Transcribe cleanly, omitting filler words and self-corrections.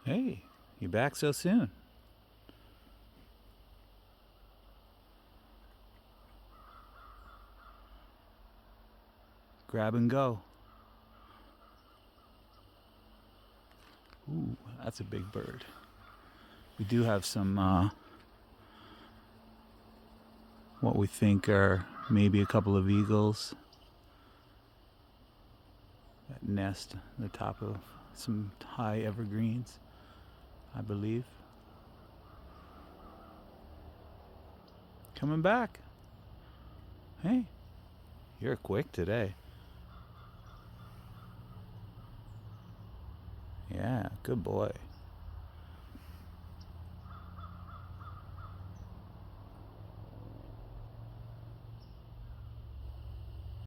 Hey, you back so soon? Grab and go. Ooh, that's a big bird. We do have some, what we think are maybe a couple of eagles that nest on the top of some high evergreens, I believe. Coming back. Hey, you're quick today. Yeah, good boy.